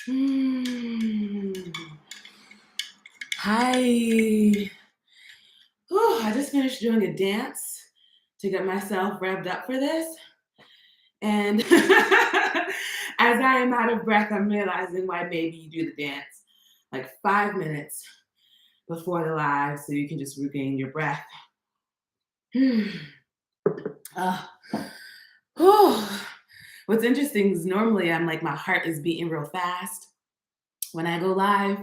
Mm. Hi. Whew, I just finished doing a dance to get myself revved up for this. And as I am out of breath, I'm realizing why maybe you do the dance like 5 minutes before the live so you can just regain your breath. Ah. Whew. What's interesting is normally I'm like my heart is beating real fast when I go live.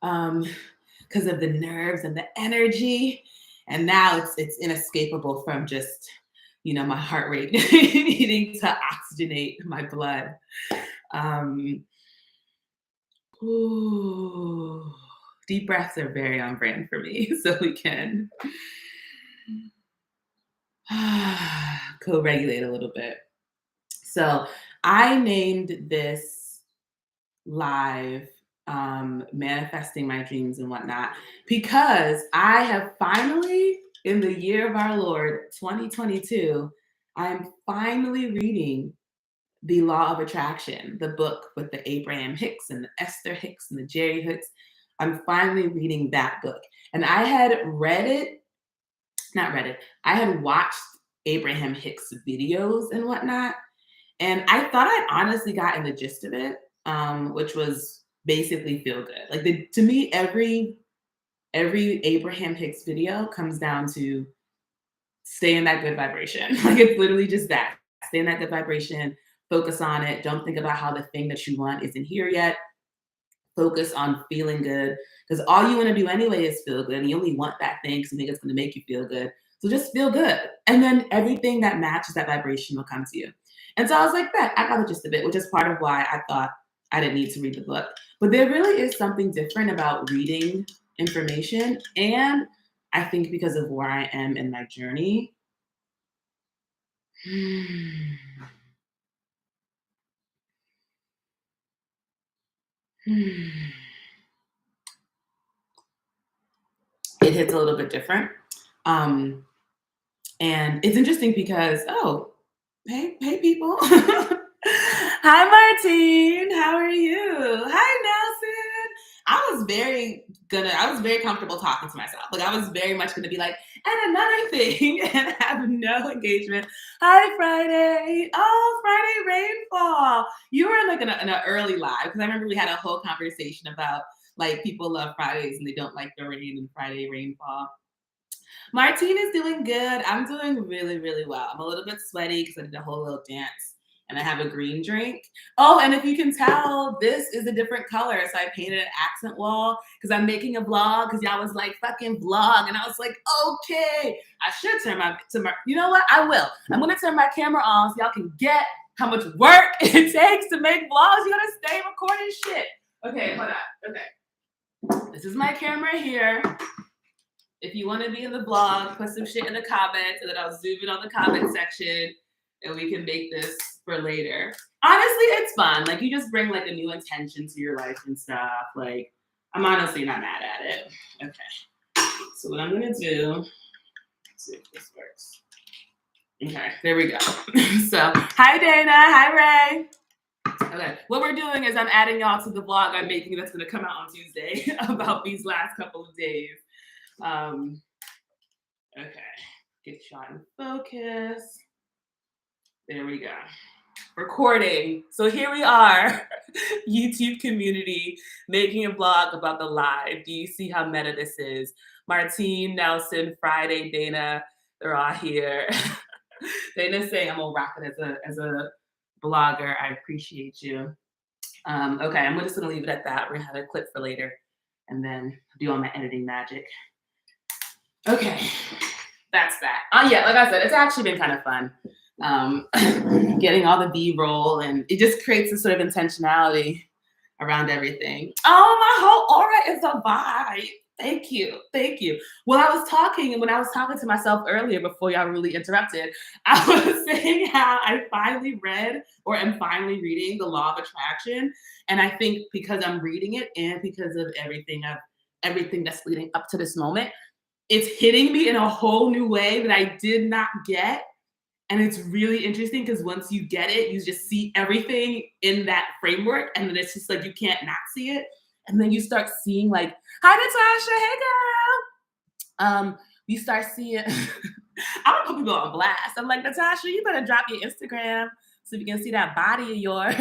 Because of the nerves and the energy. And now it's inescapable from just, my heart rate needing to oxygenate my blood. Um, ooh, deep breaths are very on brand for me, so we can co-regulate a little bit. So I named this live manifesting my dreams and whatnot because I have finally, in the year of our Lord 2022, I am finally reading The Law of Attraction, the book with the Abraham Hicks and the Esther Hicks and the Jerry Hicks. I'm finally reading that book. And I had read it, not read it, I had watched Abraham Hicks videos and whatnot. And I thought I'd honestly gotten the gist of it, which was basically feel good. Like to me, every Abraham Hicks video comes down to stay in that good vibration. Like it's literally just that. Stay in that good vibration, focus on it. Don't think about how the thing that you want isn't here yet. Focus on feeling good. Because all you want to do anyway is feel good. And you only want that thing because you think it's going to make you feel good. So just feel good. And then everything that matches that vibration will come to you. And so I was like, that I got the gist of it, which is part of why I thought I didn't need to read the book. But there really is something different about reading information. And I think because of where I am in my journey, it hits a little bit different. Um, and it's interesting because, hey people. Hi Martine, how are you? Hi Nelson. I was very comfortable talking to myself. Like I was very much gonna be like, and another thing, and have no engagement. Hi Friday. Oh, Friday rainfall. You were in like an early live because I remember we had a whole conversation about like people love Fridays and they don't like the rain and Friday rainfall. Martine is doing good. I'm doing really, really well. I'm a little bit sweaty because I did a whole little dance and I have a green drink. Oh, and if you can tell, this is a different color. So I painted an accent wall because I'm making a vlog because y'all was like, fucking vlog. And I was like, okay, I should turn you know what? I will. I'm going to turn my camera on so y'all can get how much work it takes to make vlogs. You got to stay recording shit. Okay, hold on. Okay. This is my camera here. If you want to be in the blog, put some shit in the comments and then I'll zoom in on the comment section and we can make this for later. Honestly, it's fun. Like you just bring like a new intention to your life and stuff. Like I'm honestly not mad at it. Okay. So what I'm gonna do, let's see if this works. Okay, there we go. So hi Dana, hi Ray. Okay, what we're doing is I'm adding y'all to the vlog I'm making that's gonna come out on Tuesday about these last couple of days. Okay, get shot in focus. There we go. Recording. So here we are, YouTube community, making a vlog about the live. Do you see how meta this is? Martine, Nelson, Friday, Dana, they're all here. Dana's saying I'm gonna rock it as a blogger. I appreciate you. Okay, I'm just gonna leave it at that. We're gonna have a clip for later and then do all my editing magic. Okay, that's that. Yeah, like I said, it's actually been kind of fun. Getting all the B-roll and it just creates a sort of intentionality around everything. Oh, my whole aura is a vibe. Thank you. Thank you. When I was talking to myself earlier before y'all really interrupted, I was saying how I finally read or am finally reading The Law of Attraction. And I think because I'm reading it and because of everything that's leading up to this moment, it's hitting me in a whole new way that I did not get And it's really interesting because once you get it, you just see everything in that framework. And then it's just like you can't not see it. And then you start seeing like, hi Natasha, hey girl. You start seeing I don't put people on blast. I'm like, Natasha, you better drop your Instagram so you can see that body of yours.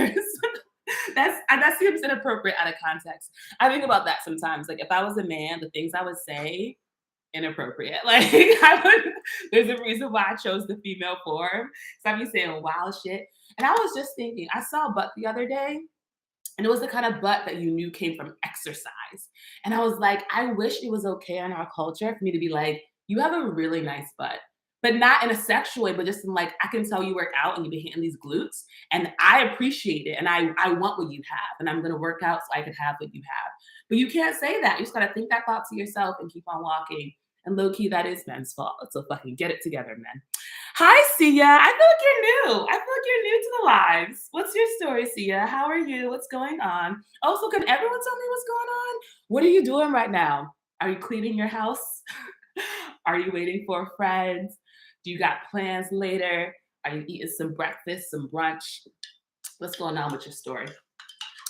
That seems inappropriate out of context. I think about that sometimes. Like if I was a man, the things I would say inappropriate. Like I would. There's a reason why I chose the female form. So I'd be saying wild shit. And I was just thinking, I saw a butt the other day, and it was the kind of butt that you knew came from exercise. And I was like, I wish it was okay in our culture for me to be like, you have a really nice butt. But not in a sexual way, but just in like, I can tell you work out and you be hitting these glutes. And I appreciate it. And I want what you have. And I'm gonna work out so I can have what you have. But you can't say that. You just gotta think that thought to yourself and keep on walking. And low key, that is men's fault. So fucking get it together, men. Hi, Sia. I feel like you're new. I feel like you're new to the lives. What's your story, Sia? How are you? What's going on? Also, can everyone tell me what's going on? What are you doing right now? Are you cleaning your house? Are you waiting for friends? Do you got plans later? Are you eating some breakfast, some brunch? What's going on with your story?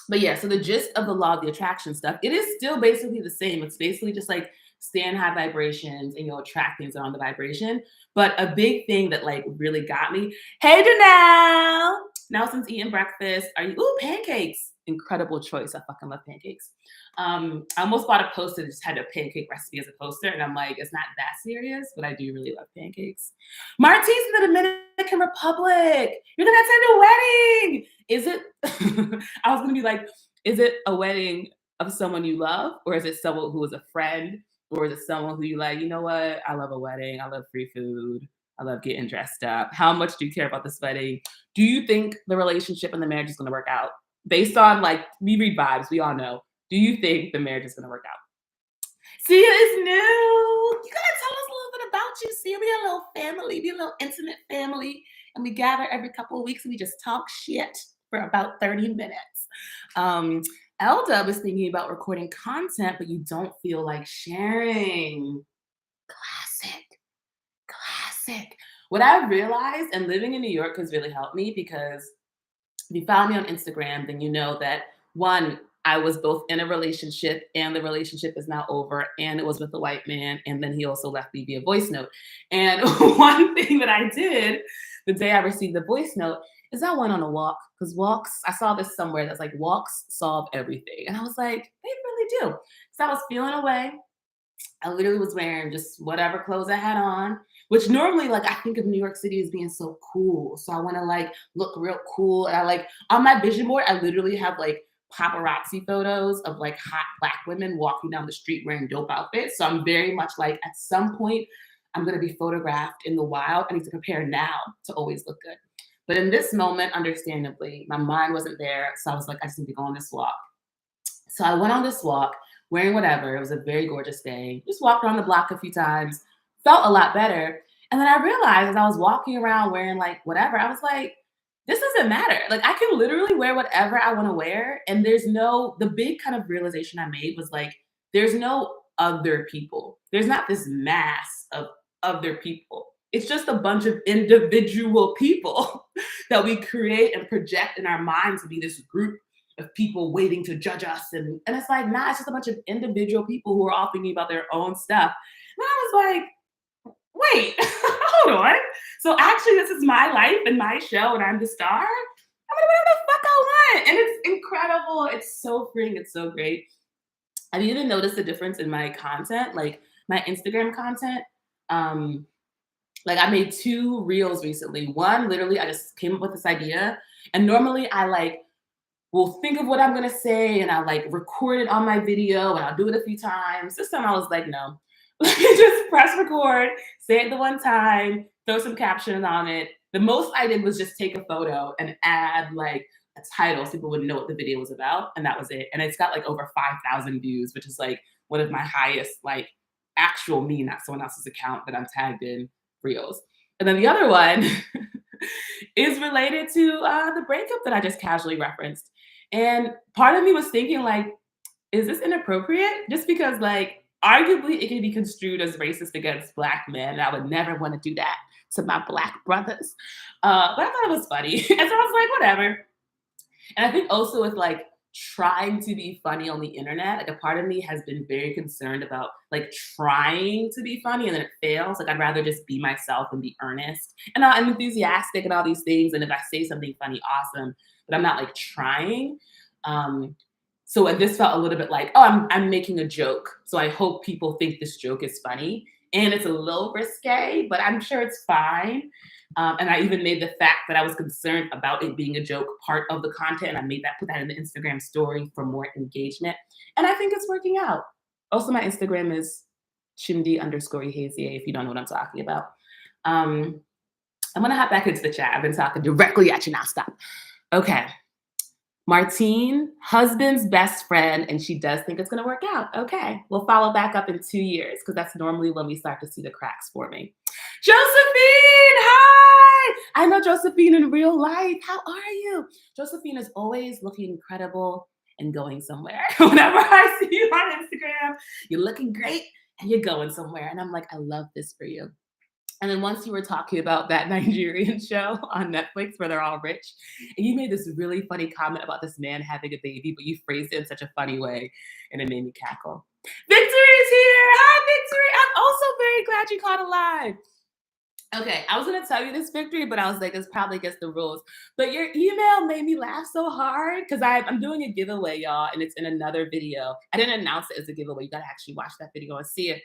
But yeah, so the gist of the law of the attraction stuff, it is still basically the same. It's basically just like stay in high vibrations and you'll attract things that are on the vibration. But a big thing that like really got me, hey Janelle, now since eating breakfast, are you, ooh, pancakes. Incredible choice. I fucking love pancakes. I almost bought a poster that just had a pancake recipe as a poster. And I'm like, it's not that serious, but I do really love pancakes. Martie's in the Dominican Republic. You're gonna attend a wedding. Is it? I was gonna be like, is it a wedding of someone you love, or is it someone who is a friend, or is it someone who you like? You know what? I love a wedding. I love free food. I love getting dressed up. How much do you care about this wedding? Do you think the relationship and the marriage is gonna work out based on like we read vibes? We all know. Do you think the marriage is gonna work out? Sia is new. You gotta tell us a little bit about you, Sia. We a little family, we a little intimate family, and we gather every couple of weeks and we just talk shit for about 30 minutes. Elda was thinking about recording content, but you don't feel like sharing. Classic, classic. What I've realized, and living in New York has really helped me because if you follow me on Instagram, then you know that one, I was both in a relationship and the relationship is now over, and it was with a white man, and then he also left me via voice note. And one thing that I did the day I received the voice note is I went on a walk, because walks, I saw this somewhere that's like walks solve everything. And I was like, they really do. So I was feeling away. I literally was wearing just whatever clothes I had on, which normally, like, I think of New York City as being so cool. So I want to like look real cool. And I like on my vision board, I literally have like paparazzi photos of like hot black women walking down the street wearing dope outfits. So I'm very much like, at some point, I'm going to be photographed in the wild. I need to prepare now to always look good. But in this moment, understandably, my mind wasn't there. So I was like, I just need to go on this walk. So I went on this walk wearing whatever. It was a very gorgeous day. Just walked around the block a few times, felt a lot better. And then I realized as I was walking around wearing like whatever, I was like, this doesn't matter. Like I can literally wear whatever I want to wear. And there's no, the big kind of realization I made was like, there's no other people. There's not this mass of other people. It's just a bunch of individual people that we create and project in our mind to be this group of people waiting to judge us. And it's like, nah, it's just a bunch of individual people who are all thinking about their own stuff. And I was like, wait, hold on. So actually, this is my life and my show, and I'm the star. I'm gonna do whatever the fuck I want. And it's incredible. It's so freeing. It's so great. Have you even noticed the difference in my content, like my Instagram content? Like I made 2 reels recently. One, literally, I just came up with this idea. And normally I like will think of what I'm gonna say and I'll like record it on my video and I'll do it a few times. This time I was like, no, let me just press record, say it the one time, throw some captions on it. The most I did was just take a photo and add like a title so people would know what the video was about. And that was it. And it's got like over 5,000 views, which is like one of my highest, like actual me, not someone else's account that I'm tagged in reels. And then the other one is related to the breakup that I just casually referenced. And part of me was thinking, like, is this inappropriate? Just because, like, arguably it can be construed as racist against Black men. And I would never want to do that to my Black brothers. But I thought it was funny. And so I was like, whatever. And I think also with like trying to be funny on the internet, like a part of me has been very concerned about like trying to be funny and then it fails. Like I'd rather just be myself and be earnest. And I'm enthusiastic and all these things. And if I say something funny, awesome. But I'm not like trying. Um, so this felt a little bit like, oh, I'm making a joke. So I hope people think this joke is funny. And it's a little risque, but I'm sure it's fine. And I even made the fact that I was concerned about it being a joke part of the content. And I put that in the Instagram story for more engagement. And I think it's working out. Also, my Instagram is chimdi_hazy, if you don't know what I'm talking about. I'm gonna hop back into the chat. I've been talking directly at you now. Stop. Okay. Martine, husband's best friend, and she does think it's going to work out. Okay, we'll follow back up in 2 years because that's normally when we start to see the cracks forming. Josephine, hi! I know Josephine in real life. How are you? Josephine is always looking incredible and going somewhere. Whenever I see you on Instagram, you're looking great and you're going somewhere. And I'm like, I love this for you. And then once you were talking about that Nigerian show on Netflix where they're all rich, and you made this really funny comment about this man having a baby, but you phrased it in such a funny way, and it made me cackle. Victory is here! Hi, Victory! I'm also very glad you caught alive. Okay, I was gonna tell you this, Victory, but I was like, it's probably against the rules. But your email made me laugh so hard because I'm doing a giveaway, y'all, and it's in another video. I didn't announce it as a giveaway. You gotta actually watch that video and see it.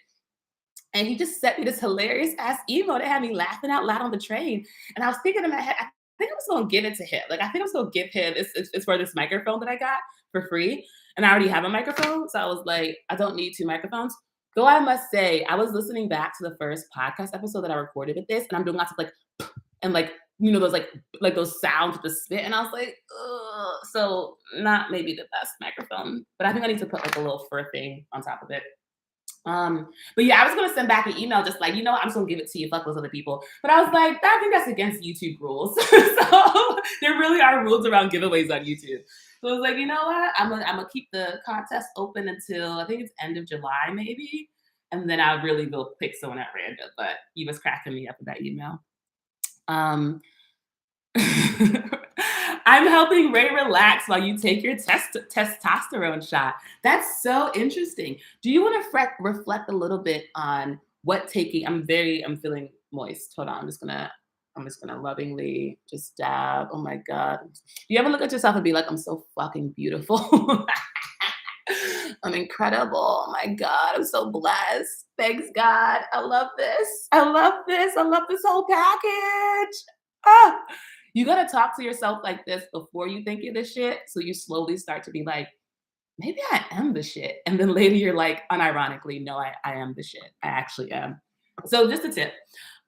And he just sent me this hilarious ass email that had me laughing out loud on the train. And I was thinking in my head, I think I'm just gonna give it to him. Like I think I'm just gonna give him. It's for this microphone that I got for free, and I already have a microphone, so I was like, I don't need 2 microphones. Though I must say, I was listening back to the first podcast episode that I recorded with this, and I'm doing lots of like, and like those like those sounds with the spit, and I was like, ugh. So not maybe the best microphone, but I think I need to put like a little fur thing on top of it. But yeah, I was gonna send back an email just like, I'm just gonna give it to you, fuck those other people. But I was like, I think that's against YouTube rules. So there really are rules around giveaways on YouTube. So I was like, you know what? I'm gonna keep the contest open until I think it's end of July, maybe. And then I really will pick someone at random. But he was cracking me up with that email. I'm helping Ray relax while you take your testosterone shot. That's so interesting. Do you want to reflect a little bit on what taking? I'm feeling moist. Hold on. I'm just gonna lovingly just dab. Oh my God. You ever look at yourself and be like, I'm so fucking beautiful. I'm incredible. Oh my God. I'm so blessed. Thanks God. I love this. I love this. I love this whole package. Ah. You got to talk to yourself like this before you think you're the shit. So you slowly start to be like, maybe I am the shit. And then later you're like, unironically, no, I am the shit. I actually am. So just a tip.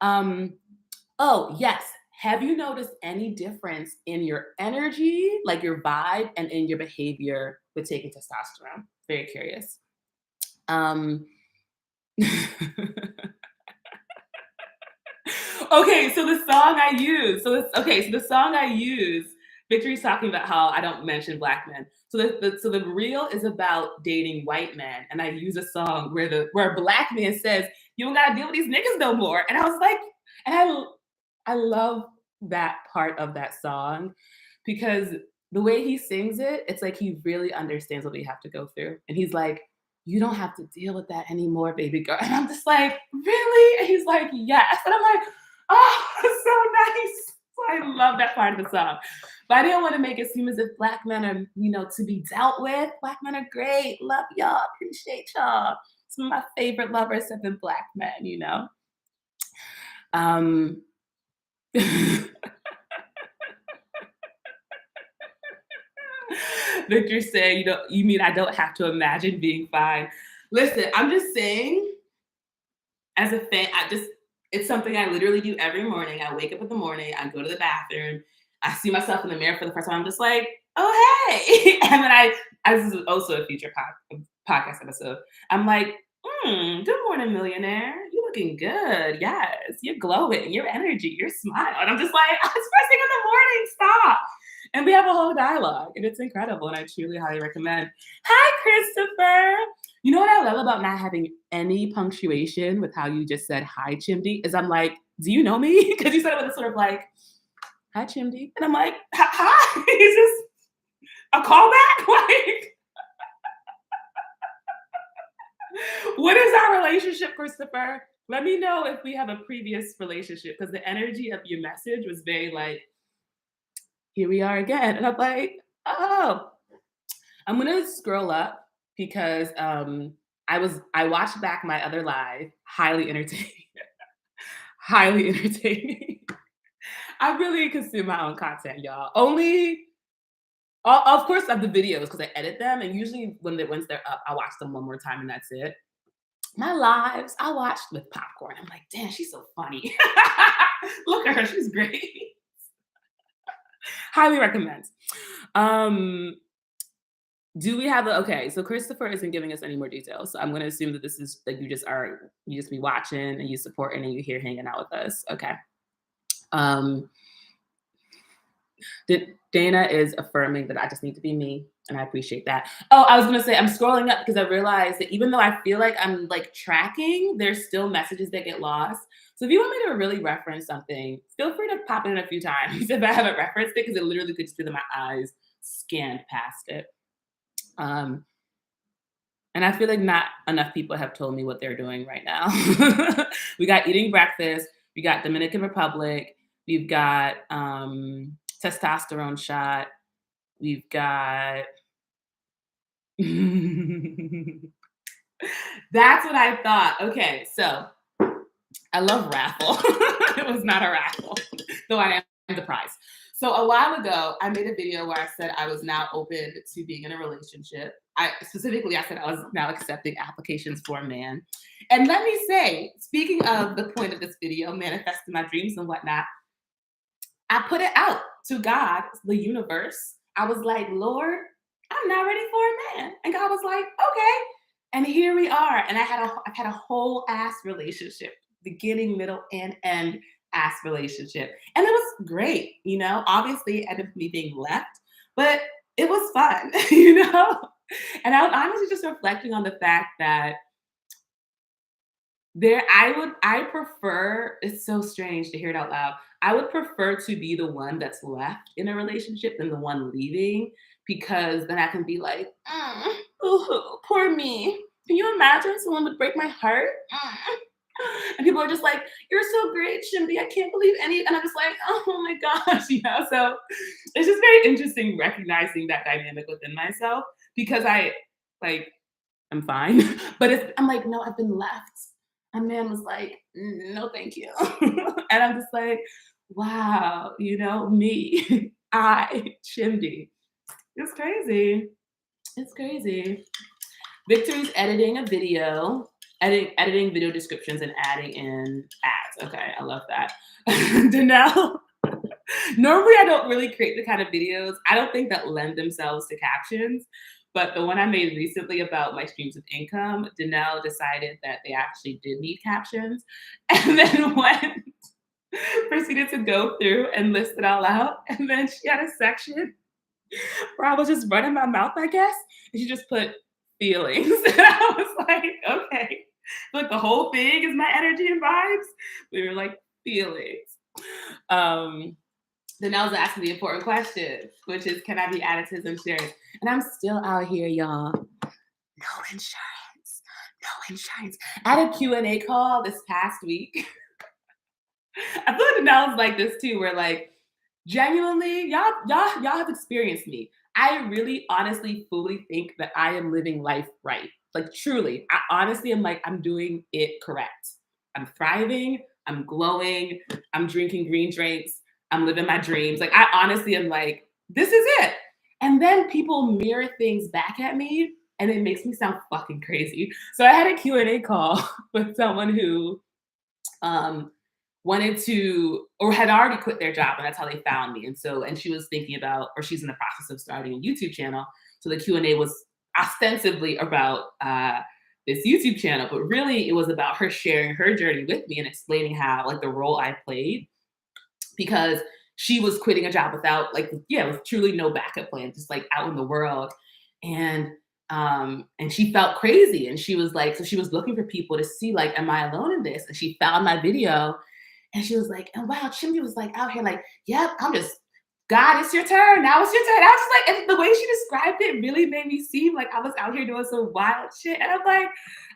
Oh, yes. Have you noticed any difference in your energy, like your vibe, and in your behavior with taking testosterone? Very curious. Okay, so the song I use. So the song I use. Victory's talking about how I don't mention Black men. So the reel is about dating white men, and I use a song where a Black man says, "You don't gotta deal with these niggas no more." And I was like, and I love that part of that song because the way he sings it, it's like he really understands what we have to go through, and he's like, you don't have to deal with that anymore, baby girl. And I'm just like, really? And he's like, yes. And I'm like, oh, it's so nice. So I love that part of the song. But I didn't want to make it seem as if Black men are, to be dealt with. Black men are great. Love y'all. Appreciate y'all. Some of my favorite lovers have been Black men. Victor saying, you mean I don't have to imagine being fine? Listen, I'm just saying, as a fan, it's something I literally do every morning. I wake up in the morning, I go to the bathroom, I see myself in the mirror for the first time. I'm just like, oh, hey. And then this is also a future podcast episode. I'm like, good morning, millionaire. You're looking good. Yes, you're glowing. Your energy, your smile. And I'm just like, it's first thing in the morning. Stop. And we have a whole dialogue, and it's incredible, and I truly highly recommend. Hi, Christopher. You know what I love about not having any punctuation with how you just said hi, Chimdi, is I'm like, do you know me? Because you said it with a sort of like, hi, Chimdy. And I'm like, hi. Is this a callback? Like, what is our relationship, Christopher? Let me know if we have a previous relationship because the energy of your message was very like, here we are again. And I'm like, oh, I'm gonna scroll up because I watched back my other live, highly entertaining, highly entertaining. I really consume my own content, y'all. Only of course of the videos because I edit them, and usually once they're up, I watch them one more time and that's it. My lives, I watched with popcorn. I'm like, damn, she's so funny. Look at her, she's great. Highly recommend. Do we have okay? So Christopher isn't giving us any more details. So I'm going to assume that this is like you just be watching and you supporting and you here hanging out with us. Okay. Um, Dana is affirming that I just need to be me, and I appreciate that. Oh, I was gonna say I'm scrolling up because I realized that even though I feel like I'm like tracking, there's still messages that get lost. So if you want me to really reference something, feel free to pop it in a few times if I haven't referenced it, because it literally could just be that my eyes scanned past it. And I feel like not enough people have told me what they're doing right now. We got eating breakfast, we got Dominican Republic, we've got testosterone shot, we've got that's what I thought. Okay, so I love raffle. It was not a raffle, though I am the prize. So a while ago, I made a video where I said I was now open to being in a relationship. I said I was now accepting applications for a man. And let me say, speaking of the point of this video, manifesting my dreams and whatnot, I put it out to God, the universe. I was like, Lord, I'm not ready for a man. And God was like, okay. And here we are. And I've had a whole ass relationship, beginning, middle, and end ass relationship. And it was great, you know. Obviously, it ended up me being left, but it was fun, you know. And I was honestly just reflecting on the fact that I prefer, it's so strange to hear it out loud. I would prefer to be the one that's left in a relationship than the one leaving, because then I can be like, ooh, poor me. Can you imagine someone would break my heart? And people are just like, you're so great, Shimby. I can't believe any. And I'm just like, oh my gosh, you know? So it's just very interesting recognizing that dynamic within myself, because I'm fine. But I'm like, no, I've been left. And man was like, no, thank you. And I'm just like, wow, you know, me, I, Chimdy. It's crazy. It's crazy. Victory's editing a video, editing video descriptions and adding in ads. Okay, I love that. Danelle, normally I don't really create the kind of videos, I don't think, that lend themselves to captions. But the one I made recently about my streams of income, Danelle decided that they actually did need captions. And then went, proceeded to go through and list it all out. And then she had a section where I was just running my mouth, I guess. And she just put feelings. And I was like, okay. Like the whole thing is my energy and vibes. We were like, feelings. Danelle's asking the important question, which is, can I be added to his insurance? And I'm still out here, y'all. No insurance. No insurance. I had a Q&A call this past week. I feel like Danelle's like this too, where like, genuinely, y'all have experienced me. I really honestly fully think that I am living life right. Like truly, I honestly am like, I'm doing it correct. I'm thriving, I'm glowing, I'm drinking green drinks, I'm living my dreams. Like I honestly am like, this is it. And then people mirror things back at me and it makes me sound fucking crazy. So I had a Q&A call with someone who wanted to, or had already quit their job, and that's how they found me. And she was thinking about, or she's in the process of starting a YouTube channel. So the Q&A was ostensibly about this YouTube channel, but really it was about her sharing her journey with me and explaining how, like, the role I played, because she was quitting a job without, like, with truly no backup plan, just like out in the world. And she felt crazy. And she was like, so she was looking for people to see, like, am I alone in this? And she found my video. And she was like, and wow, Chimney was like out here like, yep, God, it's your turn. Now it's your turn. I was just like, and the way she described it really made me seem like I was out here doing some wild shit. And I'm like,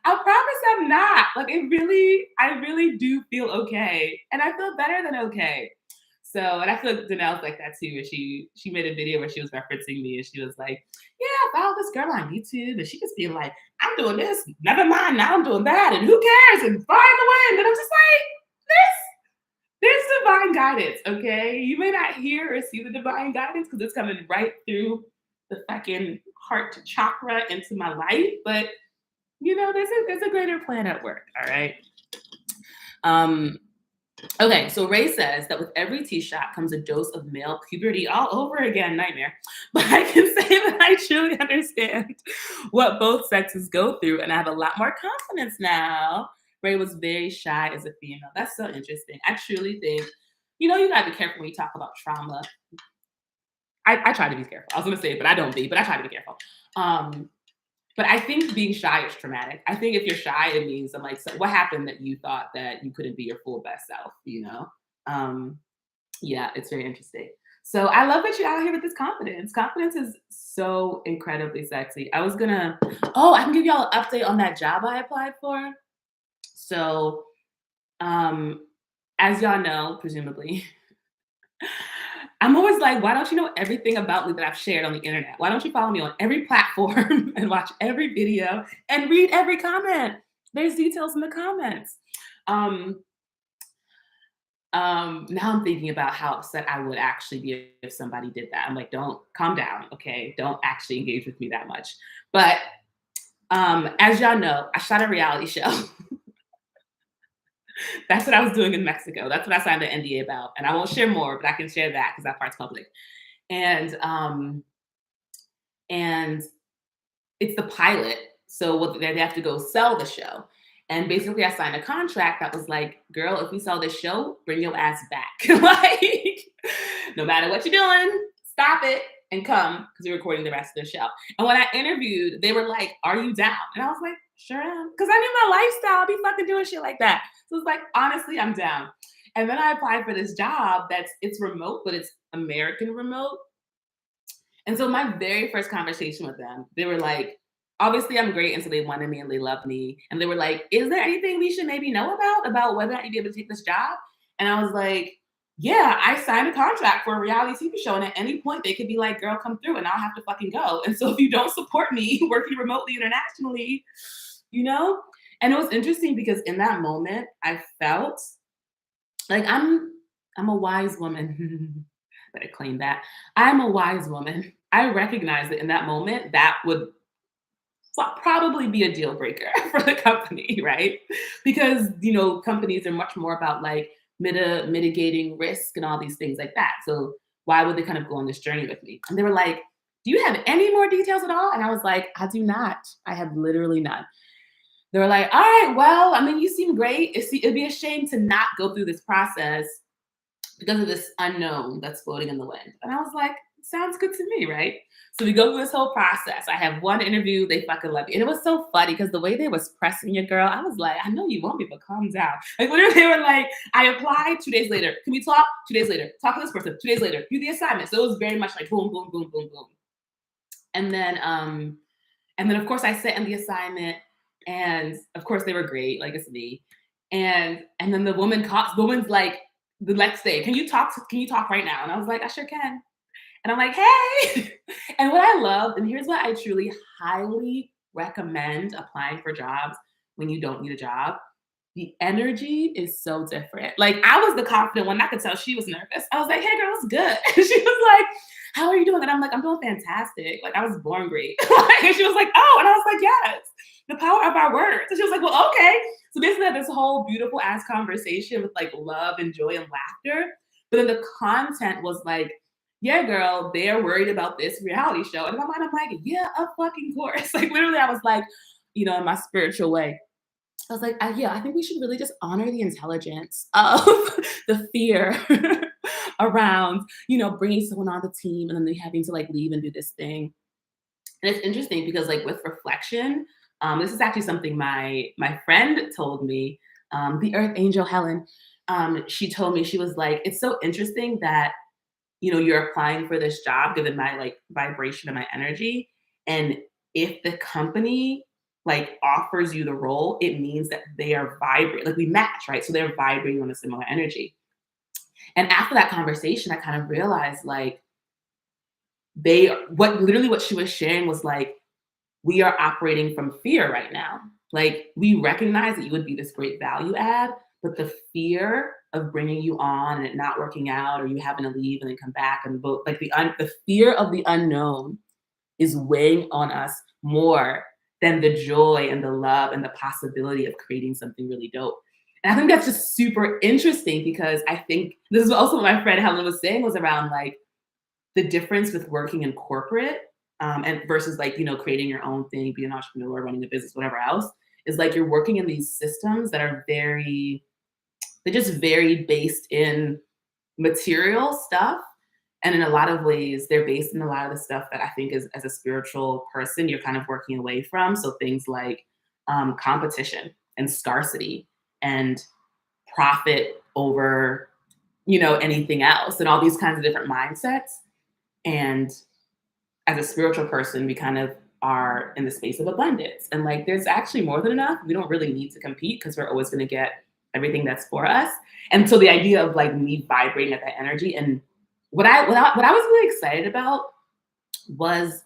I promise I'm not. Like I really do feel okay. And I feel better than okay. So, and I feel like Danelle's like that too. Where she made a video where she was referencing me and she was like, yeah, I follow this girl on YouTube. And she just being like, I'm doing this. Never mind. Now I'm doing that. And who cares? And fly in the wind. And I'm just like, there's divine guidance, okay? You may not hear or see the divine guidance because it's coming right through the fucking heart chakra into my life, but there's a greater plan at work, all right? Okay, so Ray says that with every tea shot comes a dose of male puberty all over again, nightmare. But I can say that I truly understand what both sexes go through, and I have a lot more confidence now. Ray was very shy as a female. That's so interesting. I truly think, you gotta be careful when you talk about trauma. I try to be careful. I was gonna say it, but I don't be, but I try to be careful. But I think being shy is traumatic. I think if you're shy, it means I'm like, so what happened that you thought that you couldn't be your full best self, Yeah, it's very interesting. So I love that you're out here with this confidence. Confidence is so incredibly sexy. I can give y'all an update on that job I applied for. So, as y'all know, presumably, I'm always like, why don't you know everything about me that I've shared on the internet? Why don't you follow me on every platform and watch every video and read every comment? There's details in the comments. Now I'm thinking about how upset I would actually be if somebody did that. I'm like, don't calm down, okay? Don't actually engage with me that much. But as y'all know, I shot a reality show. That's what I was doing in Mexico. That's what I signed the NDA about. And I won't share more, but I can share that because that part's public. And it's the pilot. So they have to go sell the show. And basically I signed a contract that was like, girl, if we sell this show, bring your ass back. Like, no matter what you're doing, stop it and come because we're recording the rest of the show. And when I interviewed, they were like, are you down? And I was like, sure am. Because I knew my lifestyle. I'll be fucking doing shit like that. So it's like, honestly, I'm down. And then I applied for this job it's remote, but it's American remote. And so my very first conversation with them, they were like, obviously I'm great. And so they wanted me and they loved me. And they were like, is there anything we should maybe know about whether or not you'd be able to take this job? And I was like, yeah, I signed a contract for a reality TV show. And at any point they could be like, girl, come through and I'll have to fucking go. And so if you don't support me working remotely internationally, And it was interesting because in that moment I felt like I'm a wise woman. Better claim that. I'm a wise woman. I recognize that in that moment, that would probably be a deal breaker for the company, right? Because, companies are much more about like mitigating risk and all these things like that. So why would they kind of go on this journey with me? And they were like, do you have any more details at all? And I was like, I do not. I have literally none. They were like, all right, well, I mean, you seem great. It'd be a shame to not go through this process because of this unknown that's floating in the wind. And I was like, sounds good to me, right? So we go through this whole process. I have one interview, they fucking love me. And it was so funny because the way they was pressing your girl, I was like, I know you want me, but calm down. Like literally they were like, I applied 2 days later. Can we talk? 2 days later. Talk to this person. 2 days later. Do the assignment. So it was very much like boom, boom, boom, boom, boom. And then of course I sent in the assignment. And of course they were great, like it's me. And then the woman's like, the next day, can you talk right now? And I was like, I sure can. And I'm like, hey. And what I love, and here's what I truly highly recommend applying for jobs when you don't need a job. The energy is so different. Like I was the confident one. I could tell she was nervous. I was like, hey girl, it's good. And she was like, how are you doing? And I'm like, I'm doing fantastic. Like I was born great. And she was like, oh. And I was like, yes, the power of our words. And she was like, well, okay. So basically this whole beautiful ass conversation with like love and joy and laughter. But then the content was like, yeah, girl, they're worried about this reality show. And in my mind, I'm like, yeah, of fucking course. Like literally I was like, in my spiritual way, I was like, I think we should really just honor the intelligence of the fear around, bringing someone on the team and then they having to like leave and do this thing. And it's interesting because like with reflection, this is actually something my friend told me, the Earth Angel Helen. she told me, she was like, it's so interesting that, you're applying for this job given my like vibration and my energy. And if the company like offers you the role, it means that they are vibrating, like we match, right? So they're vibrating on a similar energy. And after that conversation, I kind of realized like what she was sharing was like, we are operating from fear right now. Like we recognize that you would be this great value add, but the fear of bringing you on and it not working out, or you having to leave and then come back and vote, like the fear of the unknown is weighing on us more than the joy and the love and the possibility of creating something really dope. And I think that's just super interesting because I think this is also what my friend Helen was saying, was around like the difference with working in corporate, and versus like, creating your own thing, being an entrepreneur, running a business, whatever else, is like you're working in these systems that are they're just very based in material stuff. And in a lot of ways, they're based in a lot of the stuff that I think is, as a spiritual person, you're kind of working away from. So things like competition and scarcity and profit over, anything else, and all these kinds of different mindsets. And as a spiritual person, we kind of are in the space of abundance. And like, there's actually more than enough. We don't really need to compete because we're always going to get everything that's for us. And so the idea of like me vibrating at that energy, and what I was really excited about was,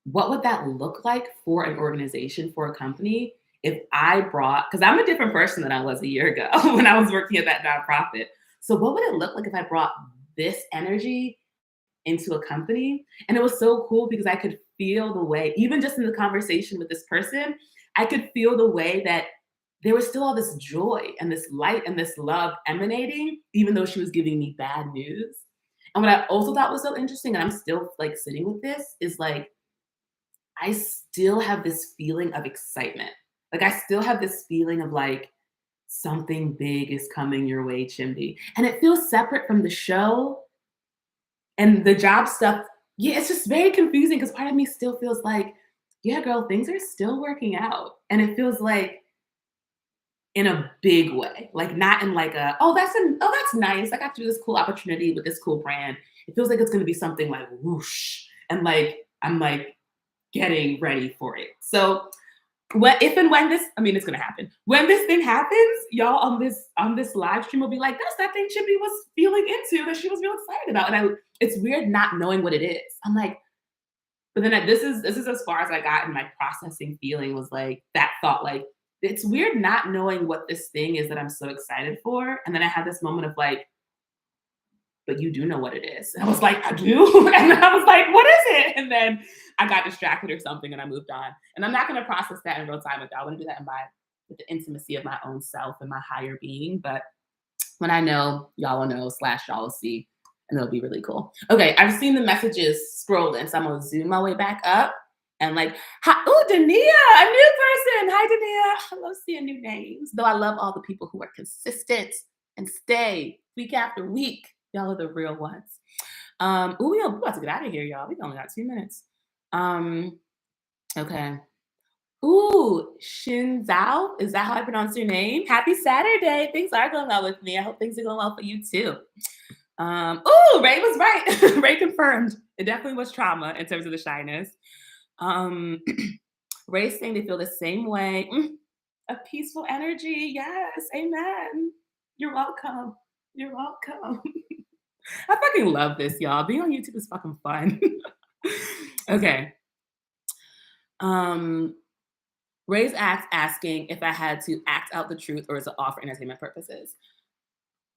what would that look like for an organization, for a company, if I brought, because I'm a different person than I was a year ago when I was working at that nonprofit. So what would it look like if I brought this energy into a company? And it was so cool because I could feel the way, even just in the conversation with this person, I could feel the way that there was still all this joy and this light and this love emanating, even though she was giving me bad news. And what I also thought was so interesting, and I'm still like sitting with this, is like, I still have this feeling of excitement. Like I still have this feeling of like, something big is coming your way, Chimdi. And it feels separate from the show and the job stuff. Yeah, it's just very confusing because part of me still feels like, yeah, girl, things are still working out. And it feels like in a big way, like not in like that's nice. I got to do this cool opportunity with this cool brand. It feels like it's gonna be something like whoosh. And like I'm like getting ready for it. So what if and when this, I mean, it's gonna happen. When this thing happens, y'all on this live stream will be like, that's that thing Chippy was feeling into that she was real excited about. And it's weird not knowing what it is. I'm like, but then this is as far as I got in my processing feeling, was like that thought, like, it's weird not knowing what this thing is that I'm so excited for. And then I had this moment of like, but you do know what it is. And I was like, I do. And then I was like, what is it? And then I got distracted or something and I moved on. And I'm not going to process that in real time with y'all. I want to do that with the intimacy of my own self and my higher being. But when I know, y'all will know, / y'all will see, and it'll be really cool. Okay, I've seen the messages scrolling, so I'm gonna zoom my way back up and like, oh, Dania, a new person. Hi, Dania. I love seeing new names. Though I love all the people who are consistent and stay week after week. Y'all are the real ones. We're about to get out of here, y'all. We only got 2 minutes. Okay. Ooh, Shin Zhao, is that how I pronounce your name? Happy Saturday. Things are going well with me. I hope things are going well for you too. Ray was right. Ray confirmed. It definitely was trauma in terms of the shyness. Ray's saying they feel the same way. A peaceful energy. Yes. Amen. You're welcome. You're welcome. I fucking love this, y'all. Being on YouTube is fucking fun. Okay. Ray's asking if I had to act out the truth or is it all for entertainment purposes.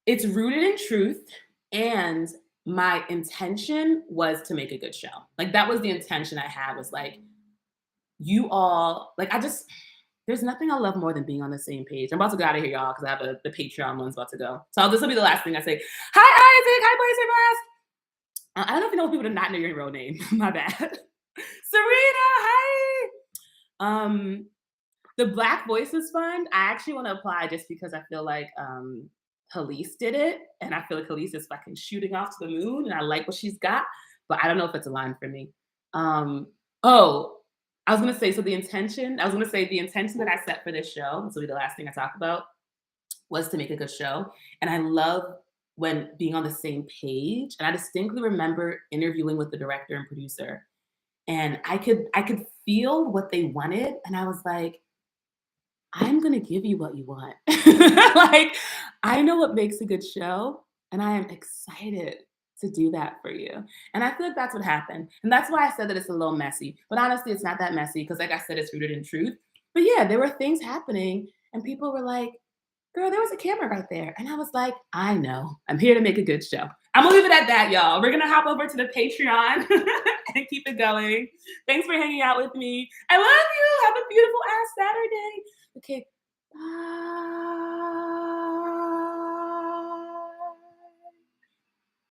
It's rooted in truth, and my intention was to make a good show. Like that was the intention I had, was like, you all, like there's nothing I love more than being on the same page. I'm about to get out of here, y'all, because I have the Patreon one's about to go. So this will be the last thing I say. Hi, Isaac. Hi, boys and girls. I don't know if you know people to not know your real name. My bad. Serena, hi. The Black Voices Fund, I actually want to apply just because I feel like Halise did it, and I feel like Halise is fucking shooting off to the moon, and I like what she's got, but I don't know if it's aligned for me. I was gonna say, the intention that I set for this show, this will be the last thing I talk about, was to make a good show. And I love when being on the same page. And I distinctly remember interviewing with the director and producer, and I could feel what they wanted, and I was like, I'm gonna give you what you want. Like, I know what makes a good show, and I am excited to do that for you. And I feel like that's what happened. And that's why I said that it's a little messy. But honestly, it's not that messy because, like I said, it's rooted in truth. But yeah, there were things happening, and people were like, girl, there was a camera right there. And I was like, I know. I'm here to make a good show. I'm gonna leave it at that, y'all. We're gonna hop over to the Patreon and keep it going. Thanks for hanging out with me. I love you. Have a beautiful ass Saturday. Okay. Bye.